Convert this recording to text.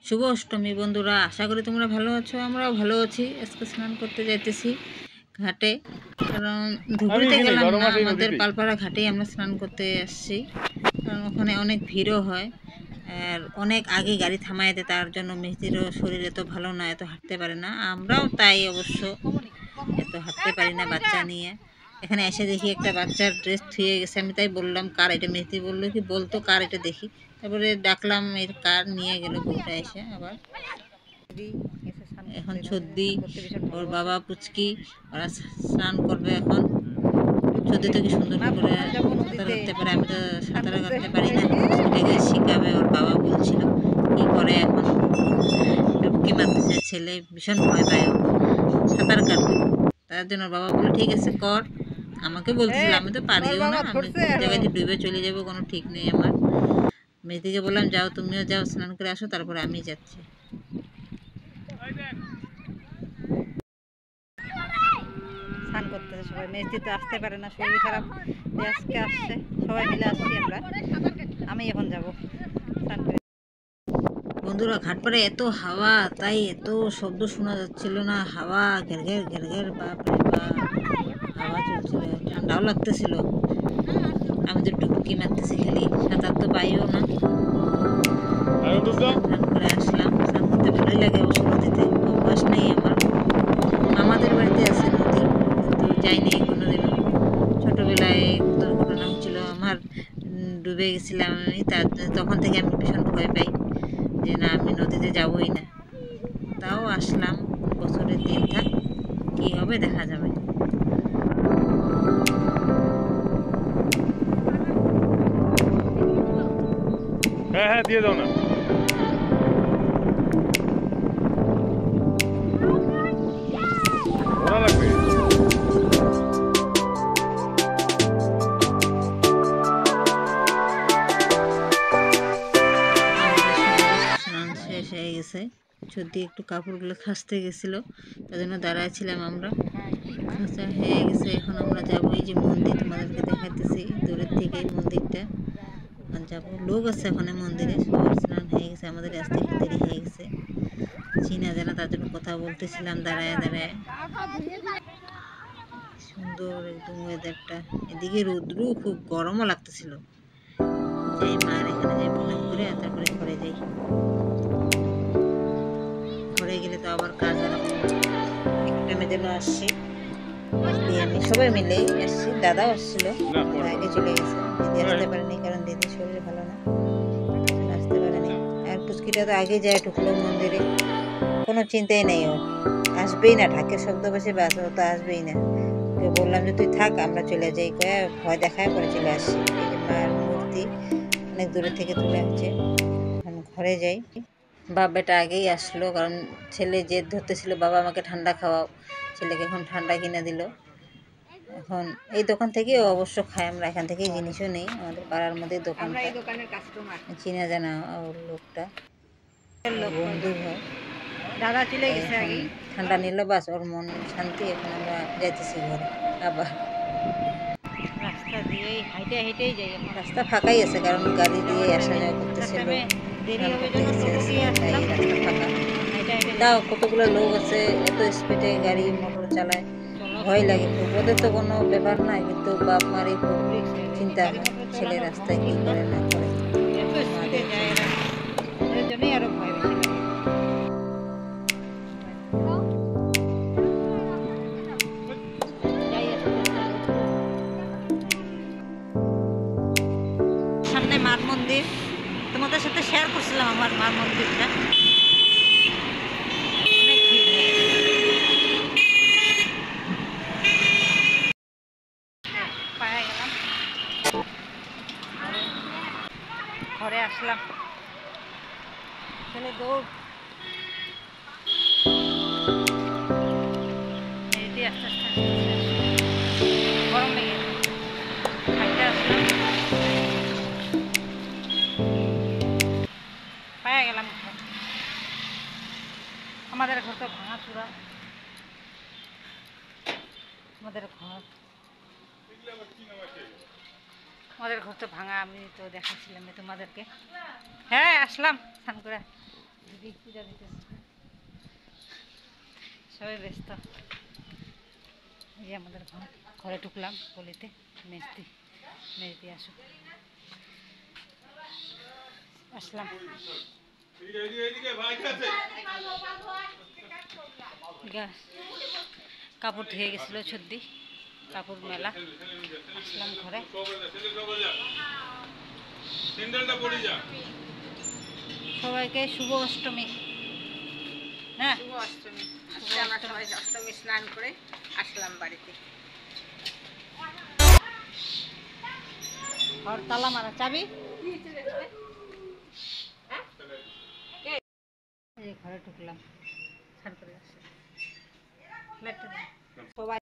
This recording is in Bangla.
শুভ অষ্টমী বন্ধুরা, আশা করি তোমরা ভালো আছো। আমরাও ভালো আছি। আজকে স্নান করতে যাইতেছি ঘাটে, কারণ ধুবড়িতে গেলাম না, আমাদের পালপাড়া ঘাটেই আমরা স্নান করতে আসছি। কারণ ওখানে অনেক ভিড়ও হয়, আর অনেক আগে গাড়ি থামায় দেয়, তার জন্য মেহেদিরও শরীর এত ভালো না, এত হাঁটতে পারে না। আমরাও তাই অবশ্য এত হাঁটতে পারি না বাচ্চা নিয়ে। এখানে এসে দেখি একটা বাচ্চার ড্রেস থুয়ে গেছে। আমি তাই বললাম কার এটা, মেহেদি বললো কি বলতো কার এটা দেখি। তারপরে ডাকলাম, এর কার নিয়ে গেল বউটা এসে। আবার এখন সর্দি, ওর বাবা পুচকি, ওরা স্নান করবে এখন। সর্দি তো কি সুন্দর করে সাঁতার কাটতে পারে, আমি তো সাঁতার কাটতে পারি না। এটাকে শিখাবে, ওর বাবা বলছিল কি করে এখন ডুবকি মারতেছে ছেলে, ভীষণ ভয় পায় সাঁতার কাটবে। তার জন্য বাবা বলে ঠিক আছে কর। আমাকে বলতেছিল, আমি তো পারিও না, আমি কোন জায়গায় যে ডুবে চলে যাবো কোনো ঠিক নেই আমার। মেয়েদিকে বললাম যাও, তুমিও যাও স্নান করে আসো, তারপরে আমি যাচ্ছি। স্নান করতেছে সবাই, মেয়েদি তো আসতে পারে না, শরীর খারাপ, আজকে আসছে। সবাই মিলে আসছি আমরা, আমি এখন যাবো স্নান করে। বন্ধুরা, ঘাটপাড়ে এত হাওয়া, তাই এত শব্দ শোনা যাচ্ছিল না। হাওয়া ঘের ঘের ঘের ঘের, বাপ রে বাপ, হাওয়া চলছিল, ঠান্ডাও লাগতেছিল। আমি তো ডুবকি মারতেছি খালি, সাঁতার তো পাইও না। স্নান করে আসলাম। স্নান করতে ভালোই লাগে অবশ্য, নদীতে অভ্যাস নেই আমার। আমাদের বাড়িতে আছে নদী, কিন্তু যাইনি কোনোদিনও। ছোটবেলায় দুর্ঘটনা হচ্ছিল আমার, ডুবে গেছিলাম আমি, তখন থেকে আমি ভীষণ ভয় পাই যে না, আমি নদীতে যাবই না। তাও আসলাম, বছরের দিন থাক, কী হবে দেখা যাবে। হ্যাঁ হ্যাঁ, দিয়ে দাও না। ওরা লাগবে। স্নান শেষ হয়ে গেছে, সত্যি একটু কাপড়গুলো খাসতে গেছিল, তার জন্য দাঁড়াচ্ছিলাম আমরা। খাঁচা হয়ে গেছে, এখন আমরা যাবো। এই যে মন্দির তোমাদেরকে দেখাইতেছি দূরের থেকে মন্দিরটা, এখন যাবো। লোক আছে ওখানে মন্দিরে, সবার স্নান হয়ে গেছে, আমাদের আসতে একটু দেরি হয়ে গেছে। চিনা জানা, তার জন্য কথা বলতেছিলাম দাঁড়ায় দাঁড়ায়। সুন্দর একদম ওয়েদারটা। এদিকে রৌদ্র, খুব গরমও লাগতেছিল। যাই মার এখানে যাই প্রণাম করে, আর তারপরে ঘরে যাই। ঘরে গেলে তো আবার কাজ আরম্ভ। একটামে যেন আসছি, আমি সবাই মিলেই আসছি। দাদাও আসছিল, আগে চলে গেছে। দিদি আসতে পারেনি, কারণ দিদির শরীর ভালো না, আসতে পারেনি। আর পুচকিটা তো আগে যায় ঢুকলো মন্দিরে, কোনো চিন্তাই নেই ওর, আসবেই না। ঢাকের শব্দ বেশি, বাস ও তো আসবেই না। ওকে বললাম যে তুই থাক, আমরা চলে যাই, কয়ে ভয় দেখায় পরে চলে আসছি। এই যে মার মূর্তি অনেক দূরে থেকে তুলে আনছে, এখন ঘরে যাই। বাপ বেটা আগেই আসলো, কারণ ছেলে জেদ ধরতেছিল বাবা আমাকে ঠান্ডা খাওয়াও। ছেলেকে এখন ঠান্ডা কিনে দিল। এখন এই দোকান থেকে অবশ্য খাই আমরা, এখান থেকেই জিনিসও নেই, আমাদের পাড়ার মধ্যে দোকানটা। চিনা জানা ওর লোকটা, বন্ধু হয়। দাদা চলে গেছে আগে, ঠান্ডা নিল, বাস ওর মন শান্তি। এখন আমরা যাইতেছি ঘরে আবার। রাস্তা দিয়েই হেঁটে হেঁটেই যাই, রাস্তা ফাঁকাই আছে, কারণ গাড়ি দিয়ে আসা যাওয়া করতেছে লোক, দেরি হবে জন্য তাই রাস্তা ফাঁকা। তাও কতগুলো লোক আছে, এত স্পিডে গাড়ি মোটর চালায়, ভয় লাগে খুব। ওদের তো কোনো ব্যাপার না, কিন্তু বাপ মারই খুব চিন্তা হয়, ছেলে রাস্তায় কী করে না করে। মাদের জন্যই আরো ভয় বেশি লাগে। সামনে মার মন্দির, তোমাদের সাথে শেয়ার করছিলাম আমার মার মন্দিরটা। অনেক ভিড় হয়। পায়ে গেলাম, ঘরে আসলাম। ছেলে দৌড়, আস্তে আস্তে গরম লেগে হাইটে আসলাম, পায়ে গেলাম। আমাদের ঘর তো ভাঙা চূড়া, আমাদের ঘর তো ভাঙা, আমি তো দেখাচ্ছিলাম তোমাদেরকে। হ্যাঁ আসলাম স্নান করে। দিদি পূজা দিতেছে, সবাই ব্যস্ত। এই যে আমাদের ঘরে ঢুকলাম গলিতে, মেজদি আসুক, আসলাম। কাপড় ধুয়ে গেছিলো সর্দি, কাপড় মেলা, আসলাম ঘরে। সবাইকে শুভ অষ্টমী। হ্যাঁ, শুভ অষ্টমী। আজকে আমরা সবাই অষ্টমী স্নান করে আসলাম বাড়িতে। ঘর তালা মারা, চাবি এই ঘরে ঢুকলাম, স্নান করে আসছি। সবাই